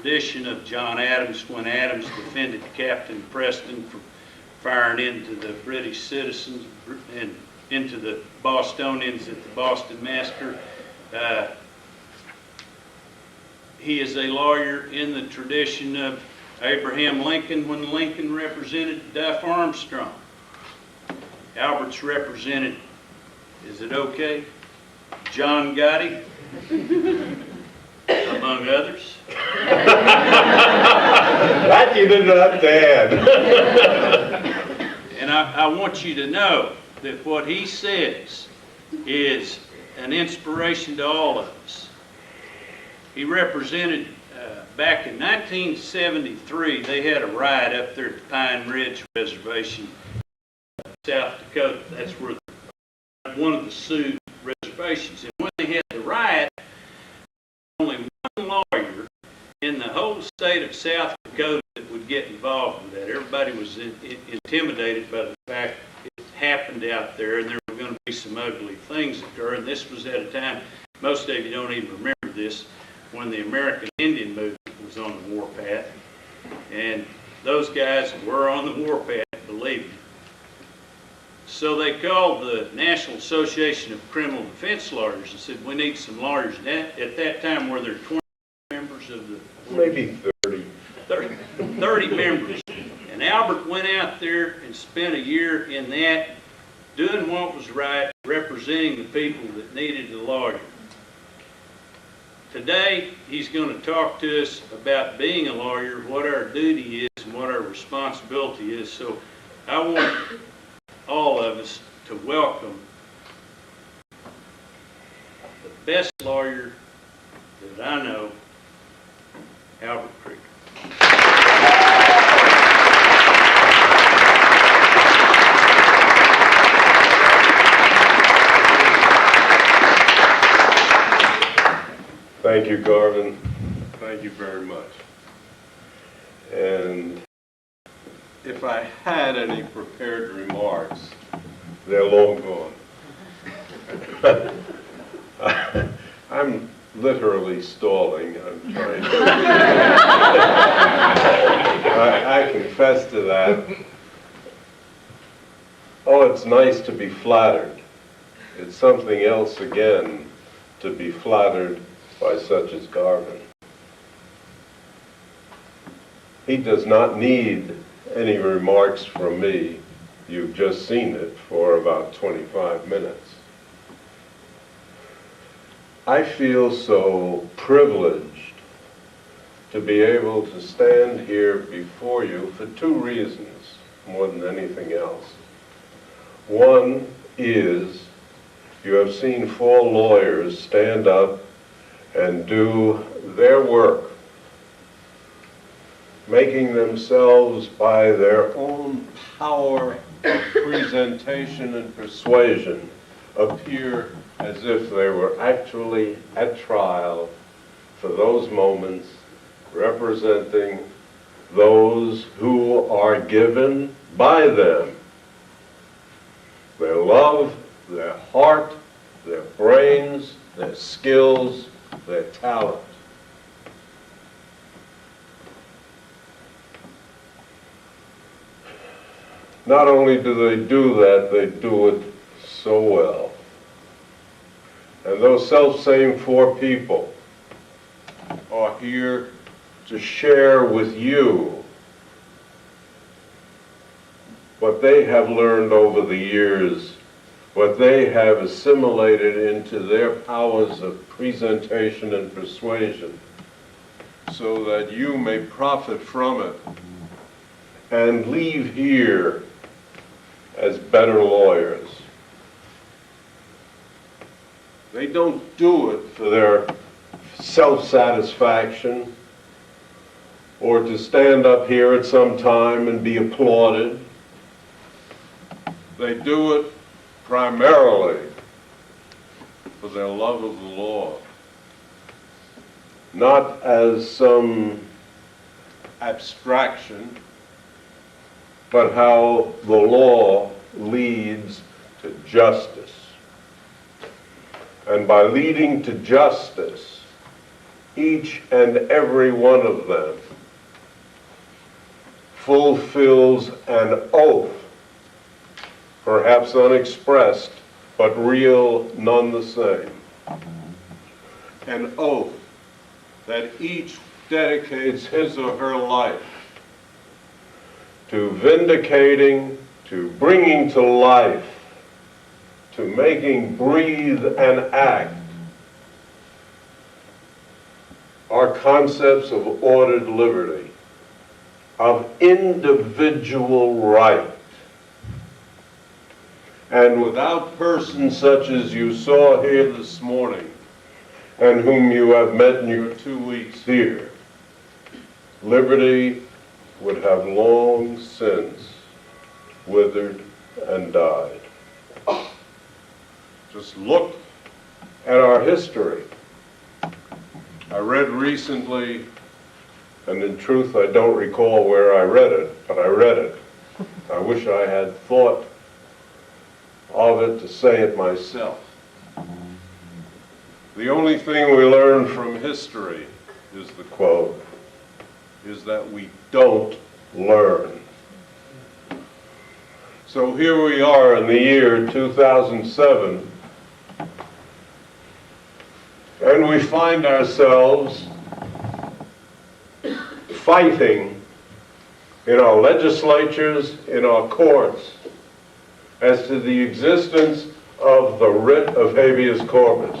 tradition of John Adams when Adams defended Captain Preston from firing into the British citizens and into the Bostonians at the Boston Massacre. He is a lawyer in the tradition of Abraham Lincoln when Lincoln represented Duff Armstrong. Albert's represented, is it okay, John Gotti, among others. That you did not add. And I want you to know that what he says is an inspiration to all of us. He represented, back in 1973, they had a riot up there at the Pine Ridge Reservation, South Dakota. That's where one of the Sioux reservations. And when they had the riot, only one lawyer in the whole state of South Dakota that would get involved with that. Everybody was intimidated by the fact it happened out there, and there were going to be some ugly things occur. And this was at a time, most of you don't even remember this, when the American Indian movement was on the warpath. And those guys were on the warpath, believe me. So they called the National Association of Criminal Defense Lawyers and said, we need some lawyers. At that time, were there 20 members of the... Maybe 30. 30 members. And Albert went out there and spent a year in that, doing what was right, representing the people that needed a lawyer. Today, he's going to talk to us about being a lawyer, what our duty is, and what our responsibility is. So I want all of us to welcome the best lawyer that I know, Albert Krieger. Thank you, Garvin. Thank you very much. And if I had any prepared remarks, they're long gone. I'm literally stalling. I'm trying to. I confess to that. Oh, it's nice to be flattered. It's something else again to be flattered by such as Garvin. He does not need any remarks from me. You've just seen it for about 25 minutes. I feel so privileged to be able to stand here before you for two reasons more than anything else. One is you have seen four lawyers stand up and do their work, making themselves by their own power of presentation and persuasion appear as if they were actually at trial for those moments, representing those who are given by them their love, their heart, their brains, their skills, their talent. Not only do they do that, they do it so well. And those self-same four people are here to share with you what they have learned over the years, what they have assimilated into their powers of presentation and persuasion, so that you may profit from it and leave here as better lawyers. They don't do it for their self-satisfaction or to stand up here at some time and be applauded. They do it primarily for their love of the law, not as some abstraction, but how the law leads to justice. And by leading to justice, each and every one of them fulfills an oath, perhaps unexpressed, but real none the same. An oath that each dedicates his or her life to vindicating, to bringing to life, to making breathe and act our concepts of ordered liberty, of individual right. And without persons such as you saw here this morning, and whom you have met in your 2 weeks here, liberty would have long since withered and died. Just look at our history. I read recently, and in truth I don't recall where I read it, but I read it. I wish I had thought of it to say it myself. The only thing we learn from history, is the quote, is that we don't learn. So here we are in the year 2007, and we find ourselves fighting in our legislatures, in our courts, as to the existence of the writ of habeas corpus,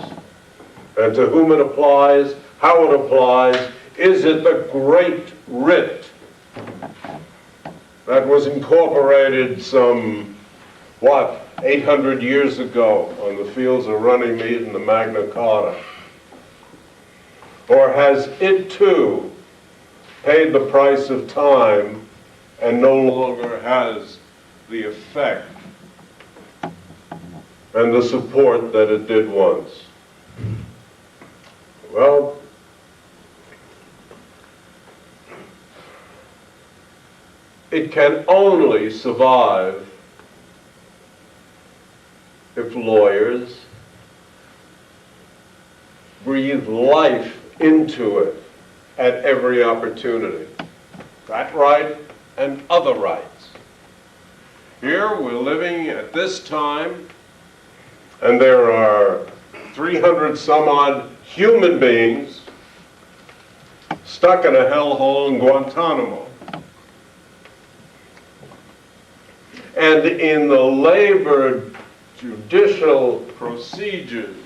and to whom it applies, how it applies. Is it the great writ that was incorporated some, 800 years ago on the fields of Runnymede and the Magna Carta? Or has it too paid the price of time and no longer has the effect and the support that it did once? Well, it can only survive if lawyers breathe life into it at every opportunity. That right and other rights. Here we're living at this time, and there are 300 some odd human beings stuck in a hellhole in Guantanamo. And in the labored judicial procedures,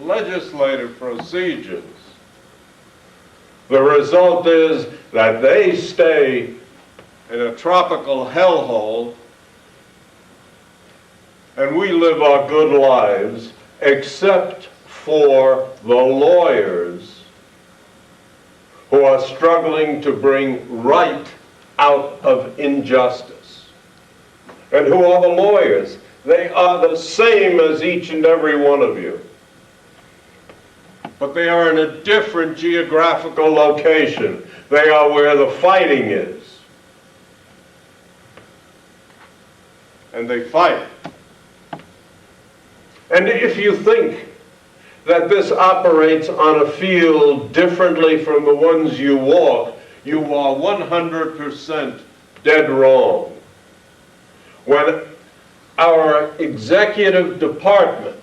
legislative procedures, the result is that they stay in a tropical hellhole, and we live our good lives, except for the lawyers who are struggling to bring right out of injustice. And who are the lawyers? They are the same as each and every one of you, but they are in a different geographical location. They are where the fighting is. And they fight. And if you think that this operates on a field differently from the ones you walk, you are 100% dead wrong. When our executive department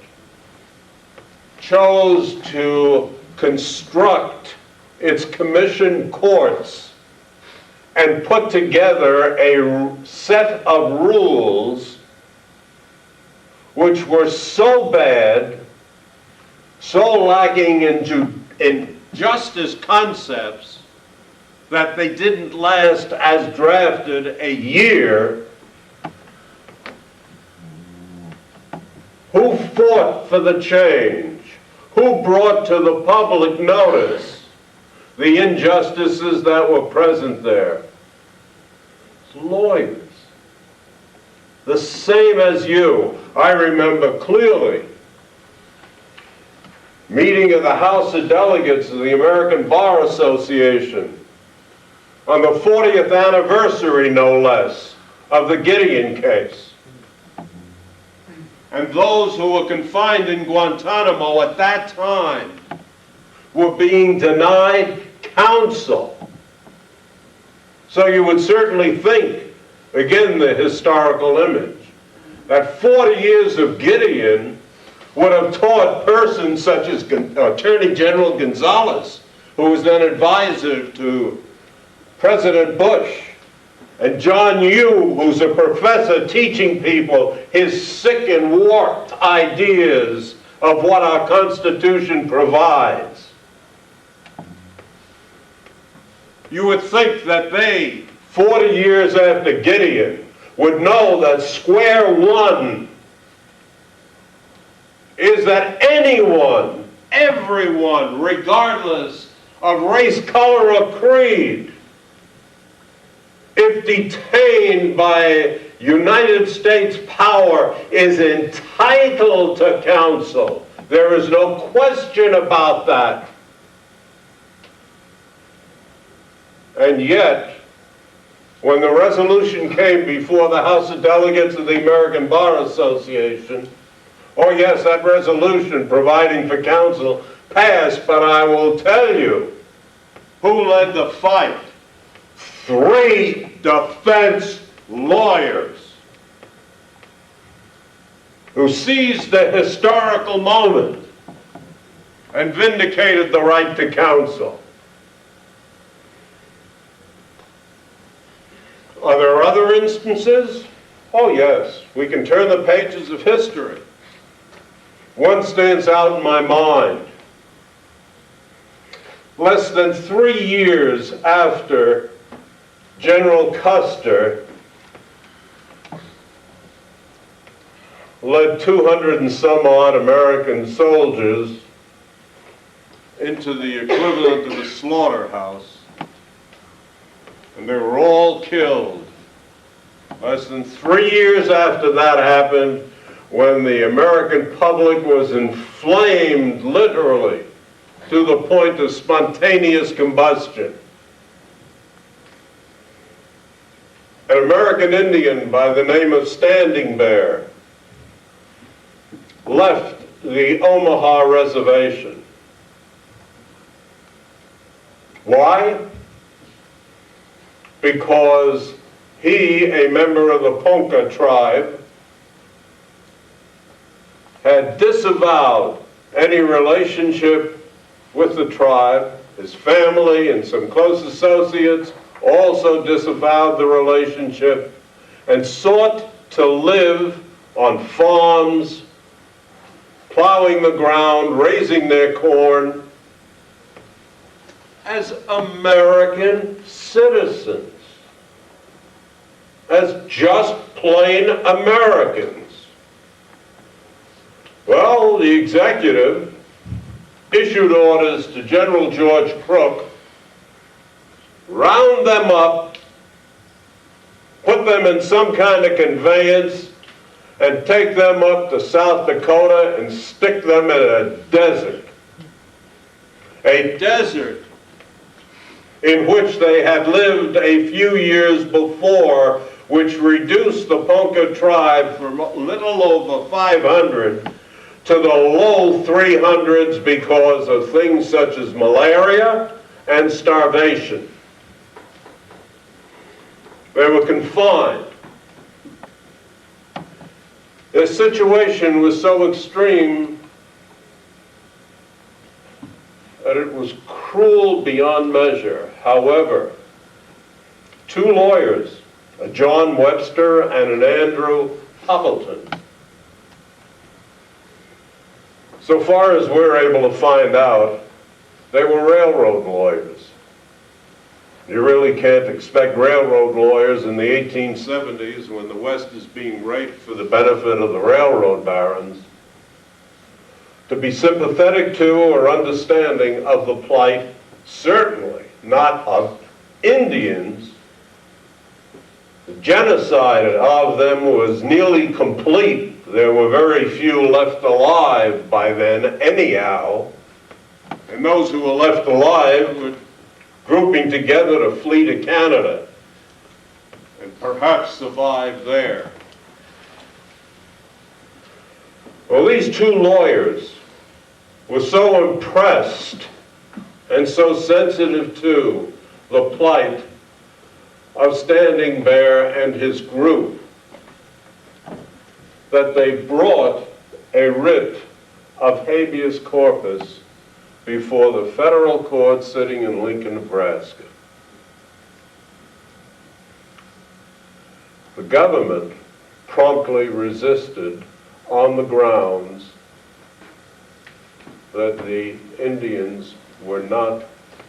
chose to construct its commission courts and put together a set of rules which were so bad, so lacking in justice concepts, that they didn't last as drafted a year. Who fought for the change? Who brought to the public notice the injustices that were present there? It's lawyers. The same as you. I remember clearly meeting of the House of Delegates of the American Bar Association on the 40th anniversary, no less, of the Gideon case. And those who were confined in Guantanamo at that time were being denied counsel. So you would certainly think, again, the historical image, that 40 years of Gideon would have taught persons such as Attorney General Gonzalez, who was then advisor to President Bush, and John Yoo, who's a professor teaching people his sick and warped ideas of what our Constitution provides. You would think that they, 40 years after Gideon, would know that square one is that anyone, everyone, regardless of race, color, or creed, if detained by United States power, is entitled to counsel. There is no question about that. And yet, when the resolution came before the House of Delegates of the American Bar Association, oh yes, that resolution providing for counsel passed, but I will tell you who led the fight. 3 defense lawyers who seized the historical moment and vindicated the right to counsel. Are there other instances? Oh yes, we can turn the pages of history. One stands out in my mind. Less than 3 years after General Custer led 200 and some odd American soldiers into the equivalent of a slaughterhouse, and they were all killed. Less than 3 years after that happened, when the American public was inflamed, literally, to the point of spontaneous combustion, an American Indian by the name of Standing Bear left the Omaha Reservation. Why? Because he, a member of the Ponca tribe, had disavowed any relationship with the tribe. His family and some close associates also disavowed the relationship and sought to live on farms, plowing the ground, raising their corn, as American citizens, as just plain Americans. Well, the executive issued orders to General George Crook, round them up, put them in some kind of conveyance, and take them up to South Dakota and stick them in a desert. A desert in which they had lived a few years before, which reduced the Ponca tribe from a little over 500 to the low 300s because of things such as malaria and starvation. They were confined. Their situation was so extreme that it was cruel beyond measure. However, 2 lawyers, a John Webster and an Andrew Poppleton, so far as we're able to find out, they were railroad lawyers. You really can't expect railroad lawyers in the 1870s, when the West is being raped for the benefit of the railroad barons, to be sympathetic to or understanding of the plight, certainly not of Indians. The genocide of them was nearly complete. There were very few left alive by then anyhow, and those who were left alive were grouping together to flee to Canada and perhaps survive there. Well, these 2 lawyers were so impressed and so sensitive to the plight of Standing Bear and his group that they brought a writ of habeas corpus before the federal court sitting in Lincoln, Nebraska. The government promptly resisted on the grounds that the Indians were not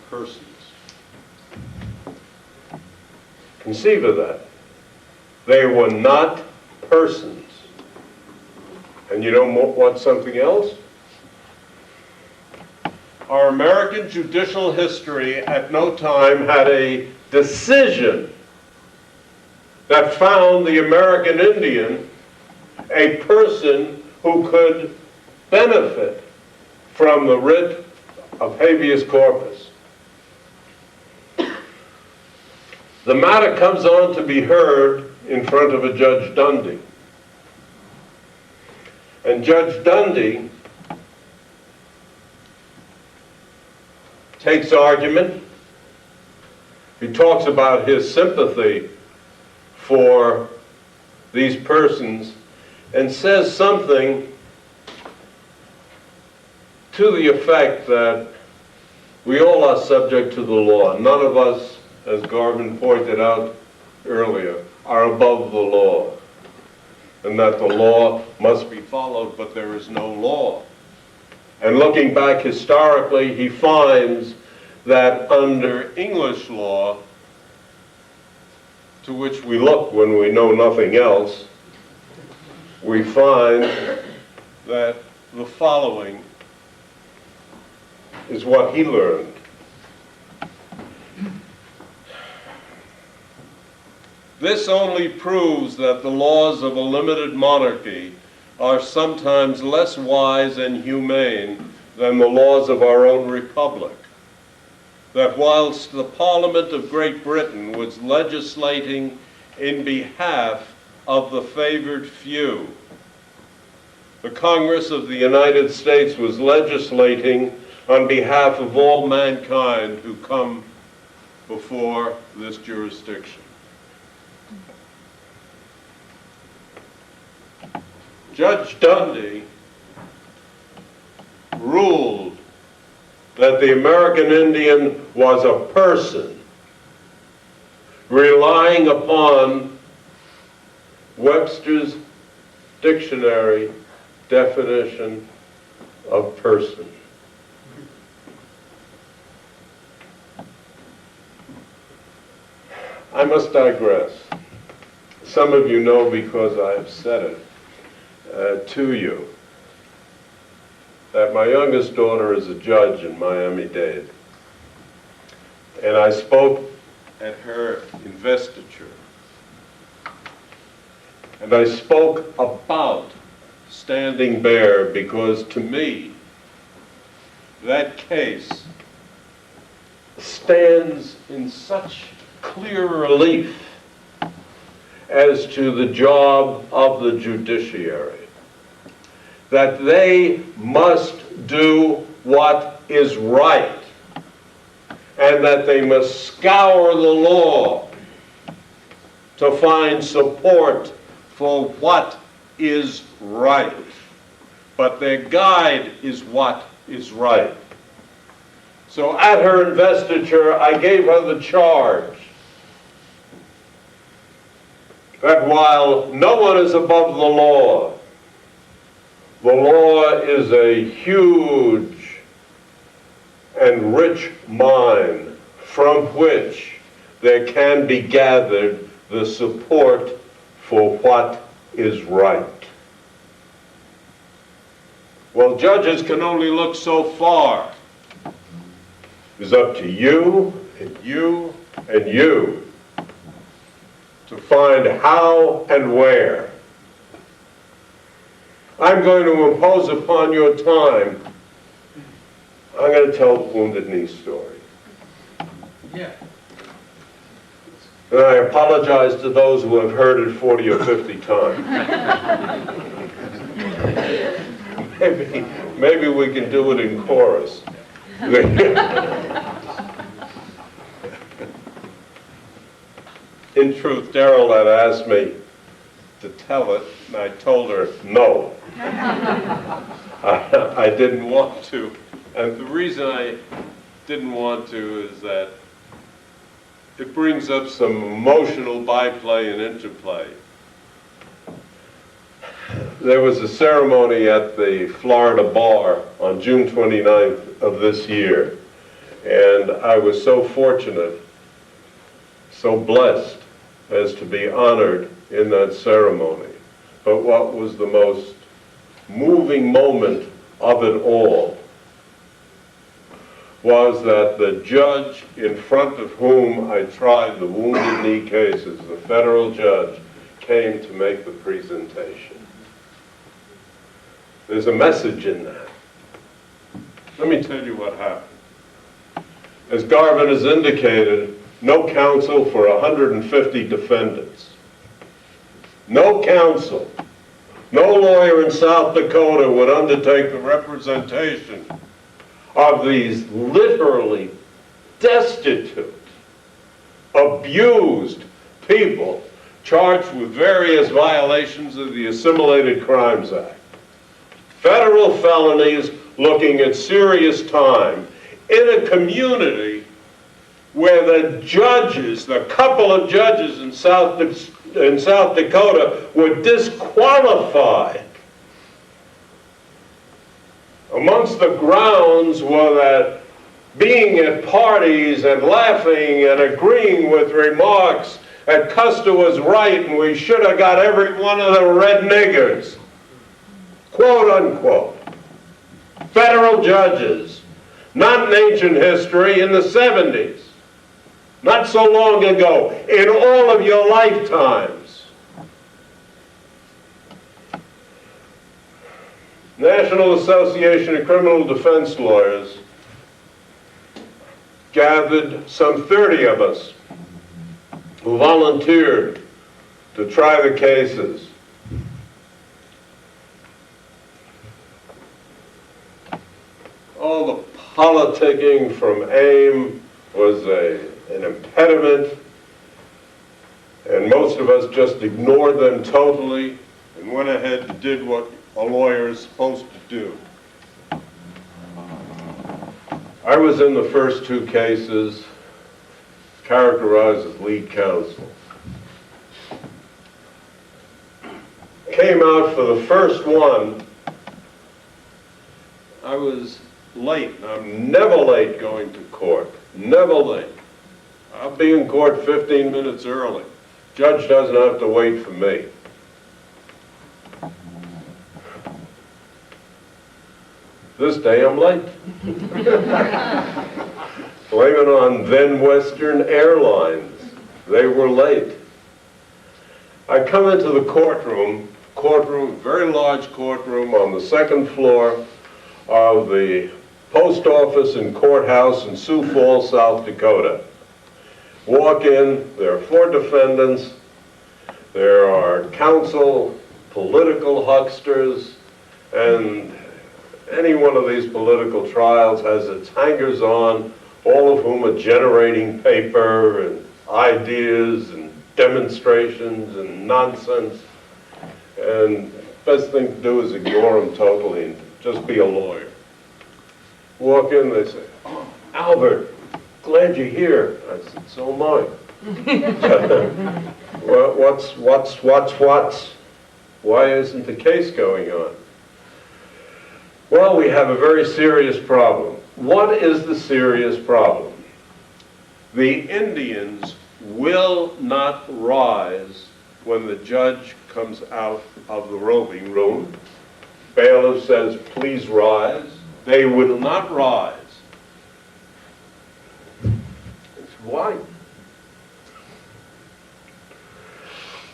persons. Conceive of that. They were not persons. And you know what's something else? Our American judicial history at no time had a decision that found the American Indian a person who could benefit from the writ of habeas corpus. The matter comes on to be heard in front of a Judge Dundy. And Judge Dundy takes argument. He talks about his sympathy for these persons and says something to the effect that we all are subject to the law. None of us, as Garvin pointed out earlier, are above the law, and that the law must be followed, but there is no law. And looking back historically, he finds that under English law, to which we look when we know nothing else, we find that the following is what he learned. This only proves that the laws of a limited monarchy are sometimes less wise and humane than the laws of our own republic. That whilst the Parliament of Great Britain was legislating in behalf of the favored few, the Congress of the United States was legislating on behalf of all mankind who come before this jurisdiction. Judge Dundy ruled that the American Indian was a person, relying upon Webster's dictionary definition of person. I must digress. Some of you know because I have said it to you, that my youngest daughter is a judge in Miami-Dade. And I spoke at her investiture. And I spoke about Standing Bear because to me, that case stands in such clear relief as to the job of the judiciary, that they must do what is right, and that they must scour the law to find support for what is right. But their guide is what is right. So at her investiture, I gave her the charge that while no one is above the law is a huge and rich mine from which there can be gathered the support for what is right. Well, judges can only look so far. It's up to you and you and you to find how and where. I'm going to impose upon your time. I'm going to tell the Wounded Knee story. Yeah. And I apologize to those who have heard it 40 or 50 times. Maybe we can do it in chorus. In truth, Darrell had asked me to tell it, and I told her no. I didn't want to. And the reason I didn't want to is that it brings up some emotional byplay and interplay. There was a ceremony at the Florida bar on June 29th of this year, and I was so fortunate, so blessed as to be honored in that ceremony. But what was the most moving moment of it all was that the judge in front of whom I tried the Wounded Knee cases, the federal judge, came to make the presentation. There's a message in that. Let me tell you what happened. As Garvin has indicated, no counsel for 150 defendants. No counsel. No lawyer in South Dakota would undertake the representation of these literally destitute, abused people charged with various violations of the Assimilated Crimes Act. Federal felonies looking at serious time in a community where the judges, the couple of judges in South Dakota were disqualified. Amongst the grounds were that being at parties and laughing and agreeing with remarks that Custer was right and we should have got every one of the red niggers, quote unquote. Federal judges, not in ancient history, in the 70s, not so long ago, in all of your lifetimes. National Association of Criminal Defense Lawyers gathered some 30 of us who volunteered to try the cases. All the politicking from AIM was an impediment, and most of us just ignored them totally and went ahead and did what a lawyer is supposed to do. I was in the first two cases, characterized as lead counsel. Came out for the first one. I was late. I'm never late going to court. Never late. I'll be in court 15 minutes early. Judge doesn't have to wait for me. This day I'm late. Blame it on then Western Airlines. They were late. I come into the courtroom, very large courtroom on the second floor of the post office and courthouse in Sioux Falls, South Dakota. Walk in, there are 4 defendants, there are counsel, political hucksters, and any one of these political trials has its hangers-on, all of whom are generating paper and ideas and demonstrations and nonsense. And best thing to do is ignore them totally and just be a lawyer. Walk in, they say, "Oh, Albert, glad you're here." I said, "So am I." Well, what's? Why isn't the case going on? Well, we have a very serious problem. What is the serious problem? The Indians will not rise when the judge comes out of the roving room. Bailiff says, "Please rise." They will not rise. Why?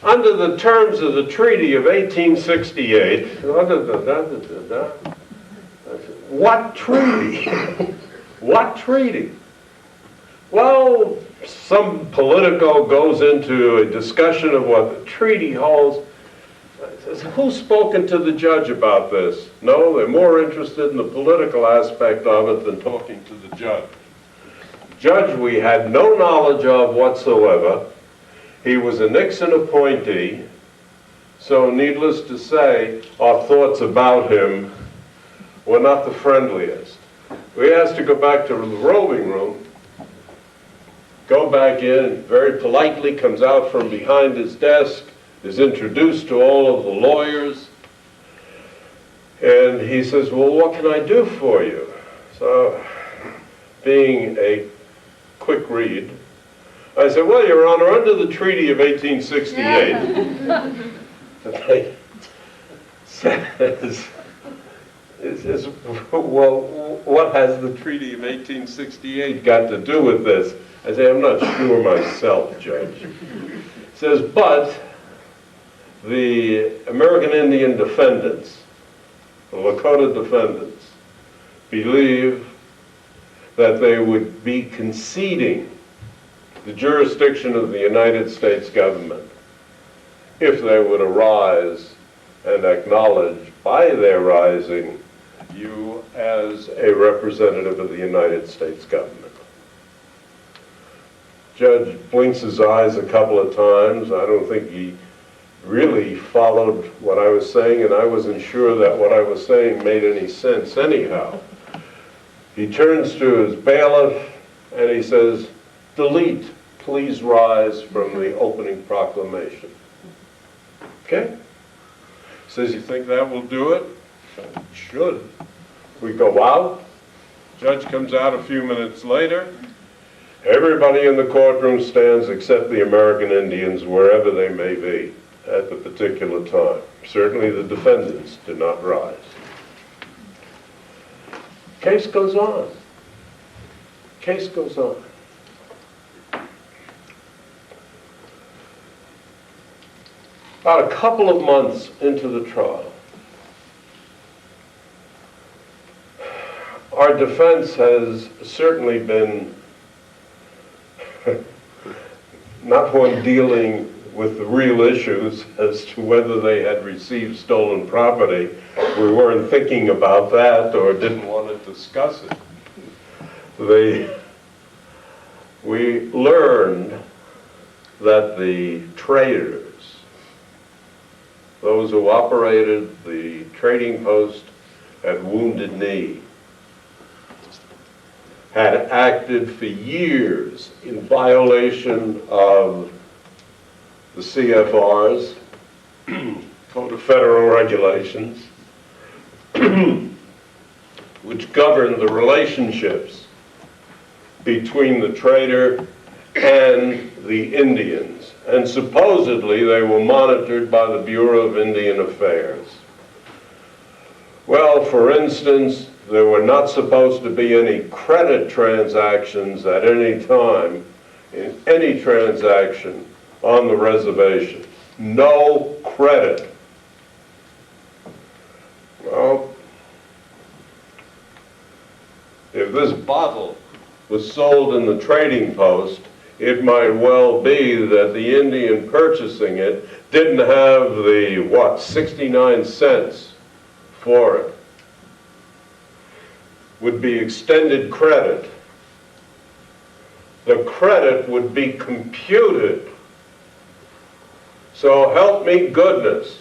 Under the terms of the Treaty of 1868, what treaty? What treaty? Well, some politico goes into a discussion of what the treaty holds. Says, who's spoken to the judge about this? No, they're more interested in the political aspect of it than talking to the judge. Judge we had no knowledge of whatsoever. He was a Nixon appointee, so needless to say, our thoughts about him were not the friendliest. We asked to go back to the roving room, go back in, very politely comes out from behind his desk, is introduced to all of the lawyers, and he says, well, what can I do for you? So, being a quick read, I said, well, Your Honor, under the Treaty of 1868, says, well, what has the Treaty of 1868 got to do with this? I say, I'm not sure myself, Judge. He says, but the American Indian defendants, the Lakota defendants, believe that they would be conceding the jurisdiction of the United States government if they would arise and acknowledge by their rising you as a representative of the United States government. Judge blinks his eyes a couple of times. I don't think he really followed what I was saying, and I wasn't sure that what I was saying made any sense anyhow. He turns to his bailiff and he says, delete, please rise from the opening proclamation. Okay? Says, you think that will do it? It should. We go out. Judge comes out a few minutes later. Everybody in the courtroom stands except the American Indians, wherever they may be at the particular time. Certainly the defendants did not rise. Case goes on. Case goes on. About a couple of months into the trial, our defense has certainly been not one dealing with the real issues as to whether they had received stolen property. We weren't thinking about that or didn't want to discuss it. We learned that the traders, those who operated the trading post at Wounded Knee, had acted for years in violation of the CFR's Code of Federal Regulations, which govern the relationships between the trader and the Indians. And supposedly they were monitored by the Bureau of Indian Affairs. Well, for instance, there were not supposed to be any credit transactions at any time in any transaction on the reservation. No credit. Well, if this bottle was sold in the trading post, it might well be that the Indian purchasing it didn't have the, 69 cents for it. Would be extended credit. The credit would be computed. So help me goodness,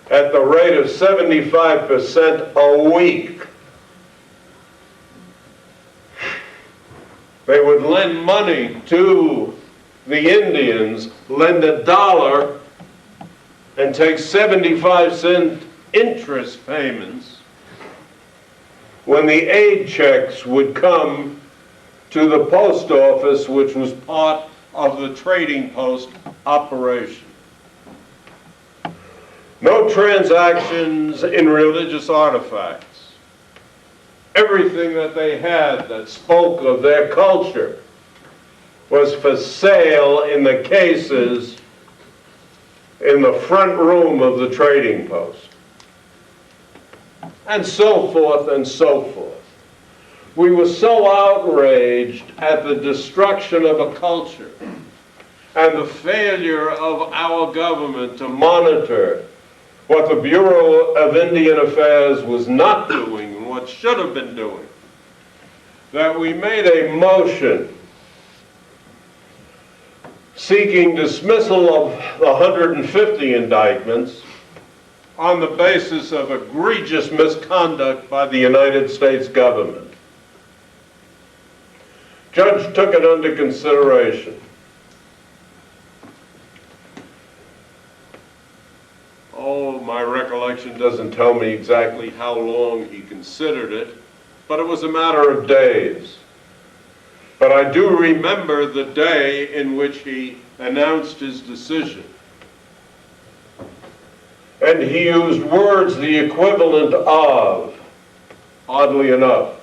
at the rate of 75% a week. They would lend money to the Indians, lend $1, and take 75-cent interest payments when the aid checks would come to the post office, which was part of the trading post operation. No transactions in religious artifacts. Everything that they had that spoke of their culture was for sale in the cases in the front room of the trading post. And so forth and so forth. We were so outraged at the destruction of a culture and the failure of our government to monitor what the Bureau of Indian Affairs was not doing and what should have been doing, that we made a motion seeking dismissal of the 150 indictments on the basis of egregious misconduct by the United States government. Judge took it under consideration. Oh, my recollection doesn't tell me exactly how long he considered it, but it was a matter of days. But I do remember the day in which he announced his decision. And he used words the equivalent of, oddly enough,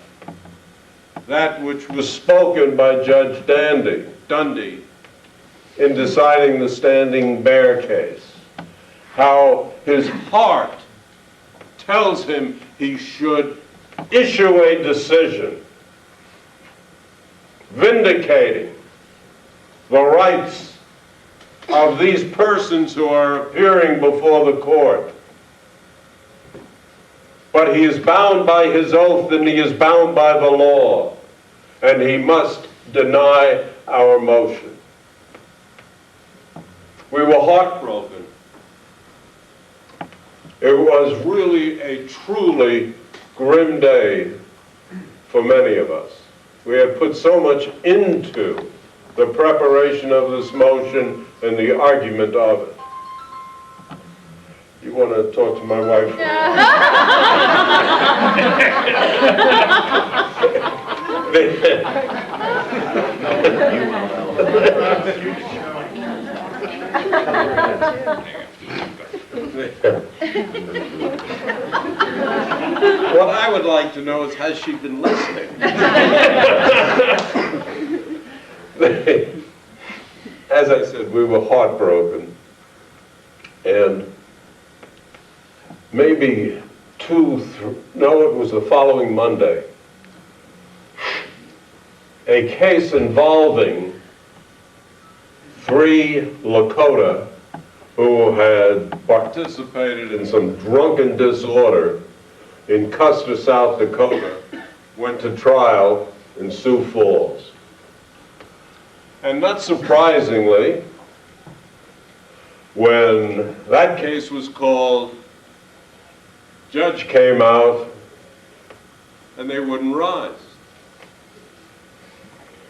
that which was spoken by Judge Dundee in deciding the Standing Bear case. How his heart tells him he should issue a decision vindicating the rights of these persons who are appearing before the court. But he is bound by his oath and he is bound by the law, and he must deny our motion. We were heartbroken. It was really a truly grim day for many of us. We had put so much into the preparation of this motion and the argument of it. You want to talk to my wife? What I would like to know is, has she been listening? As I said, we were heartbroken, and maybe it was the following Monday, a case involving 3 Lakota who had participated in some drunken disorder in Custer, South Dakota, went to trial in Sioux Falls. And not surprisingly, when that case was called, judge came out and they wouldn't rise.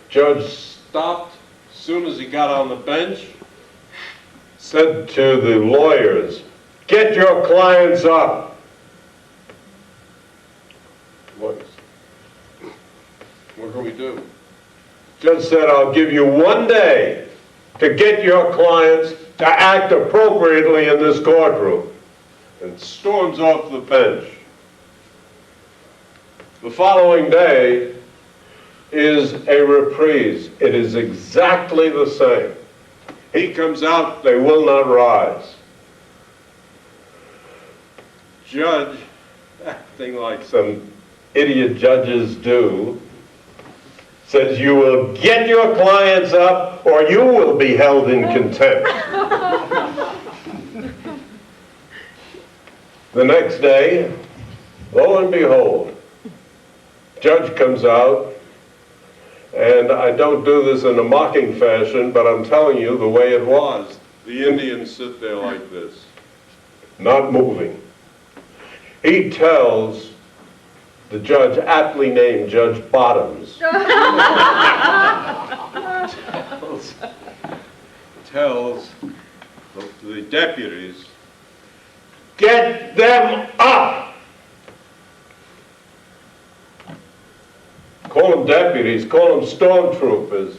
Judge stopped as soon as he got on the bench, said to the lawyers, "Get your clients up." What can we do? Judge said, "I'll give you 1 day to get your clients to act appropriately in this courtroom," and storms off the bench. The following day is a reprise. It is exactly the same. He comes out, they will not rise. Judge, acting like some idiot judges do, says, "You will get your clients up or you will be held in contempt." The next day, lo and behold, judge comes out, and I don't do this in a mocking fashion, but I'm telling you the way it was. The Indians sit there like this, not moving. He tells the judge, aptly named Judge Bottoms, tells the deputies, "Get them up!" Call them deputies, call them stormtroopers.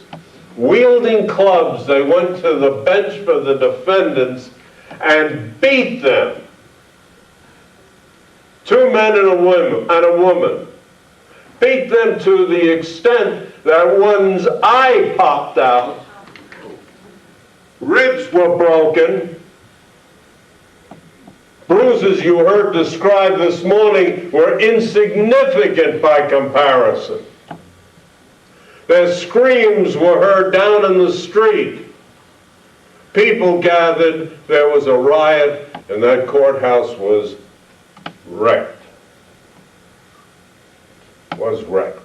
Wielding clubs, they went to the bench for the defendants and beat them. 2 men and a woman. Beat them to the extent that one's eye popped out. Ribs were broken. Bruises you heard described this morning were insignificant by comparison. Their screams were heard down in the street. People gathered, there was a riot, and that courthouse was wrecked. Was wrecked.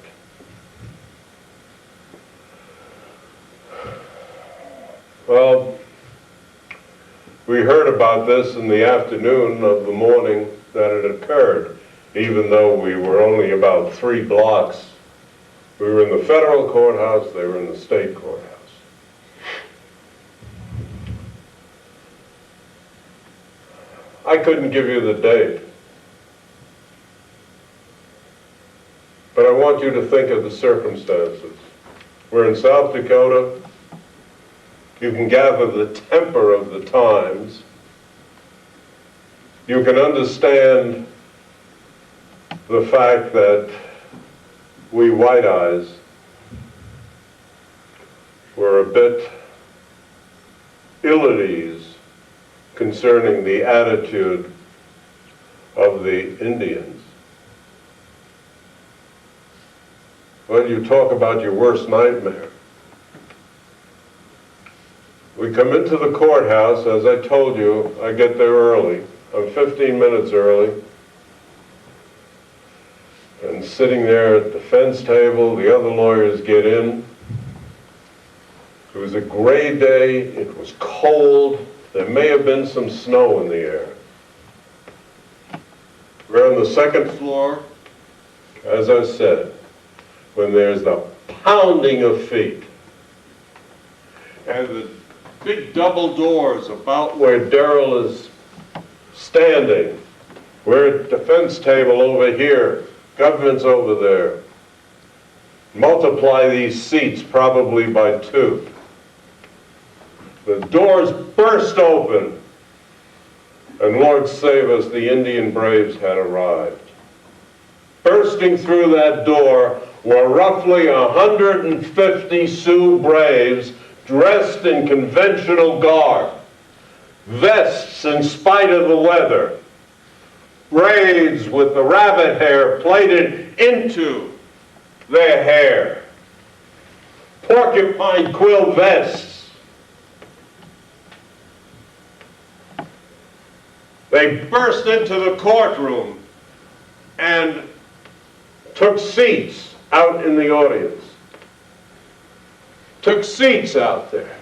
Well, we heard about this in the afternoon of the morning that it occurred, even though we were only about 3 blocks. We were in the federal courthouse, they were in the state courthouse. I couldn't give you the date, but I want you to think of the circumstances. We're in South Dakota. You can gather the temper of the times. You can understand the fact that we white eyes were a bit ill at ease concerning the attitude of the Indians. Well, you talk about your worst nightmare. We come into the courthouse, as I told you, I get there early. I'm 15 minutes early. And sitting there at the fence table, the other lawyers get in. It was a gray day, it was cold, there may have been some snow in the air. We're on the second floor, as I said, when there's the pounding of feet. And the big double doors about where Darrell is standing. We're at the fence table over here, government's over there. Multiply these seats probably by 2. The doors burst open, and Lord save us, the Indian braves had arrived. Bursting through that door were roughly 150 Sioux braves dressed in conventional garb, vests in spite of the weather, braids with the rabbit hair plaited into their hair, porcupine quill vests. They burst into the courtroom and took seats out in the audience. Took seats out there.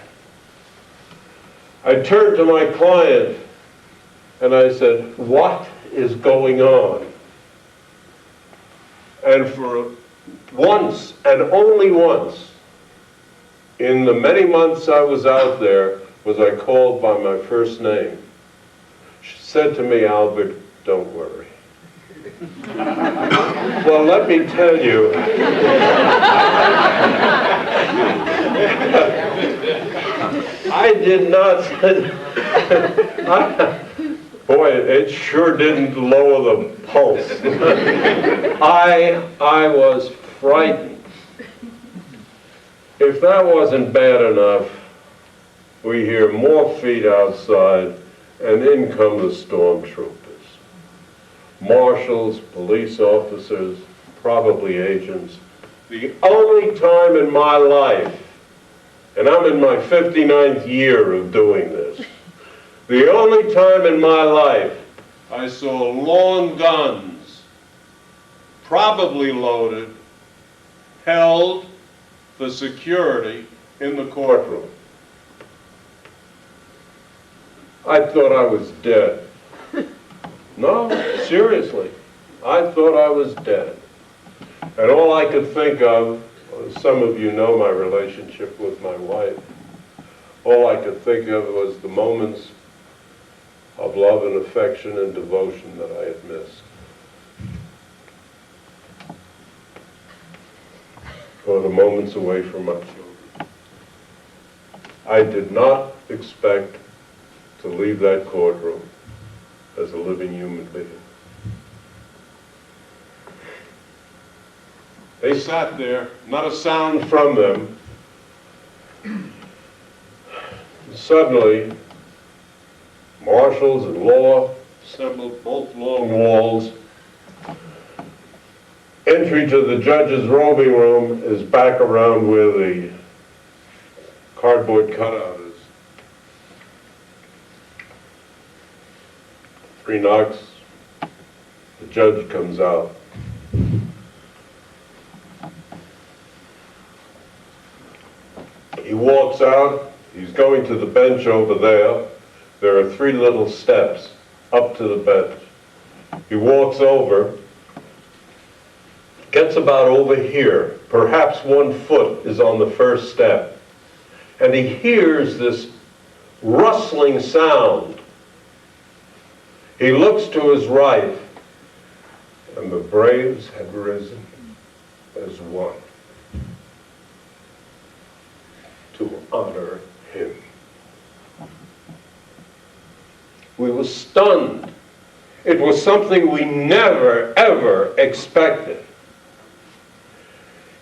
I turned to my client and I said, "What is going on?" And for once, and only once, in the many months I was out there, was I called by my first name. She said to me, "Albert, don't worry." Well, let me tell you, I did not, boy, it sure didn't lower the pulse. I was frightened. If that wasn't bad enough, we hear more feet outside, and in come the stormtroopers. Marshals, police officers, probably agents. The only time in my life, and I'm in my 59th year of doing this, the only time in my life I saw long guns, probably loaded, held for security in the courtroom. I thought I was dead. No, seriously, I thought I was dead. And all I could think of, some of you know my relationship with my wife, all I could think of was the moments of love and affection and devotion that I had missed. Or the moments away from my children. I did not expect to leave that courtroom as a living human being. They sat there, not a sound from them. Suddenly, marshals and law assembled both long walls. Entry to the judge's robing room is back around where the cardboard cutout is. He knocks. The judge comes out. He walks out. He's going to the bench over there. There are 3 little steps up to the bench. He walks over, gets about over here. Perhaps 1 foot is on the first step. And he hears this rustling sound. He looks to his right, and the braves had risen as one to honor him. We were stunned. It was something we never, ever expected.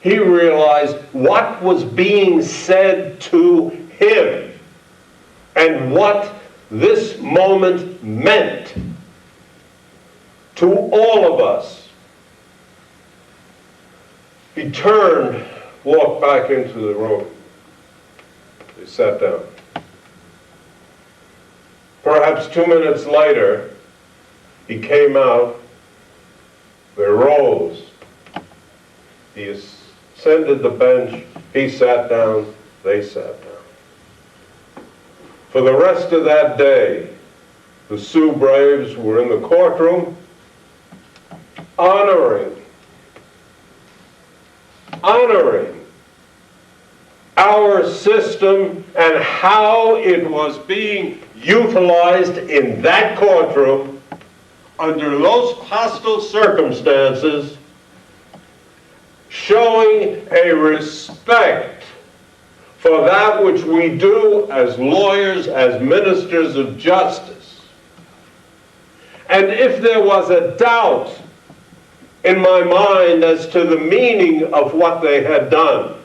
He realized what was being said to him and what this moment meant to all of us. He turned, walked back into the room. He sat down. Perhaps 2 minutes later, he came out. They rose. He ascended the bench. He sat down. They sat down. For the rest of that day, the Sioux Braves were in the courtroom honoring our system and how it was being utilized in that courtroom under those hostile circumstances, showing a respect for that which we do as lawyers, as ministers of justice. And if there was a doubt in my mind as to the meaning of what they had done,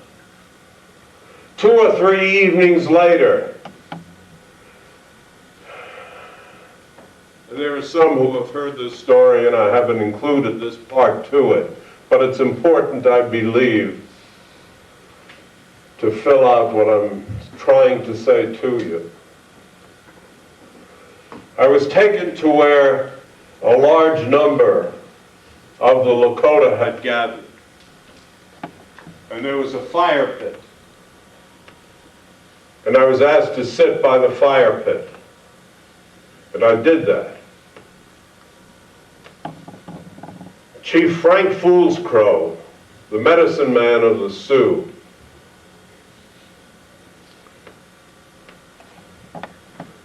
2 or 3 evenings later, there are some who have heard this story, and I haven't included this part to it, but it's important, I believe, to fill out what I'm trying to say to you. I was taken to where a large number of the Lakota had gathered, and there was a fire pit. And I was asked to sit by the fire pit, and I did that. Chief Frank Foolscrow, the medicine man of the Sioux,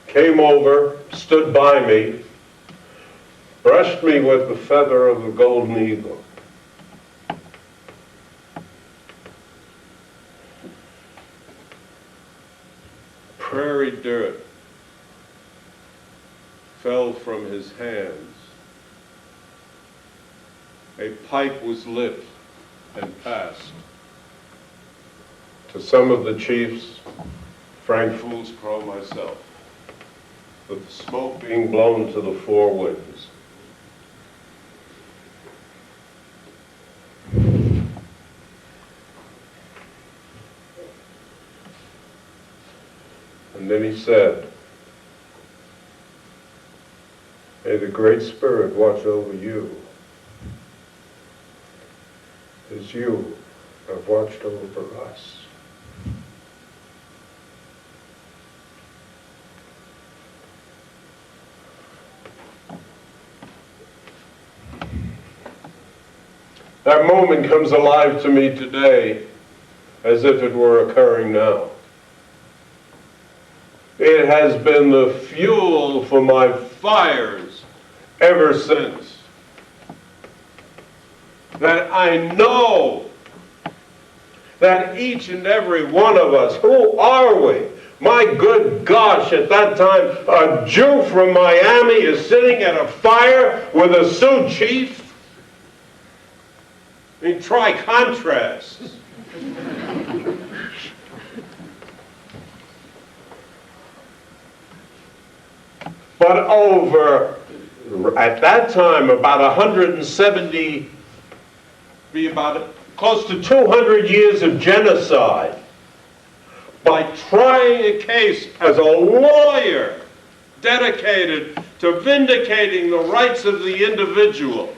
came over, stood by me, brushed me with the feather of the golden eagle. Prairie dirt fell from his hands. A pipe was lit and passed to some of the chiefs, Frank Foolscrow, myself, with the smoke being blown to the 4 winds. And then he said, "May the Great Spirit watch over you as you have watched over us." That moment comes alive to me today as if it were occurring now. It has been the fuel for my fires ever since. That I know that each and every one of us, who are we? My good gosh, at that time, a Jew from Miami is sitting at a fire with a Sioux chief. I mean, try contrasts. But over, at that time, about 170, be about close to 200 years of genocide, by trying a case as a lawyer, dedicated to vindicating the rights of the individual.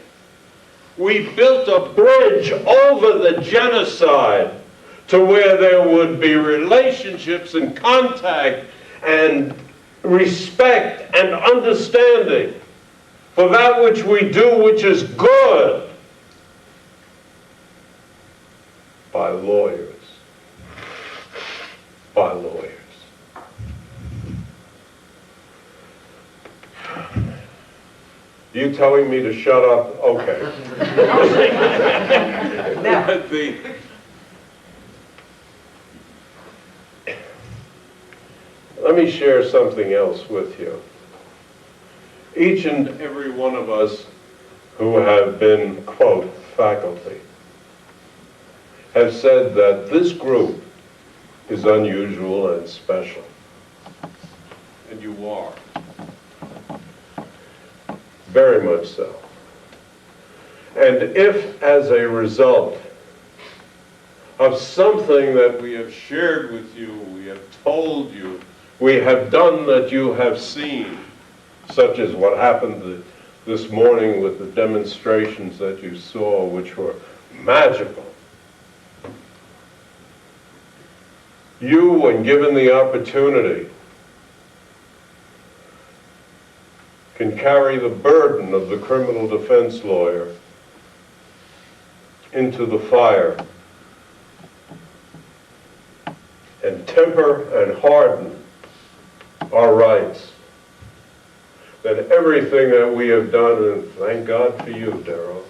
We built a bridge over the genocide to where there would be relationships and contact and respect and understanding for that which we do, which is good, by lawyers. By lawyers. You telling me to shut up? Okay. Let me share something else with you. Each and every one of us who have been, quote, faculty, have said that this group is unusual and special. And you are. Very much so. And if, as a result of something that we have shared with you, we have told you, we have done that you have seen, such as what happened this morning with the demonstrations that you saw, which were magical, you, when given the opportunity, can carry the burden of the criminal defense lawyer into the fire and temper and harden our rights. That everything that we have done, and thank God for you, Darrell,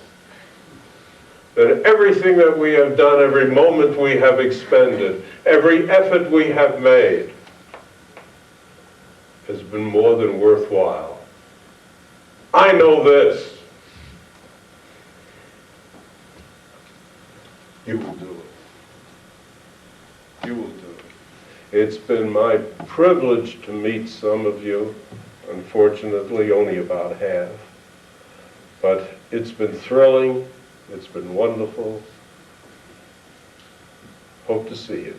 that everything that we have done, every moment we have expended, every effort we have made, has been more than worthwhile. I know this. You will do it. You will do it. It's been my privilege to meet some of you. Unfortunately, only about half. But it's been thrilling. It's been wonderful. Hope to see you.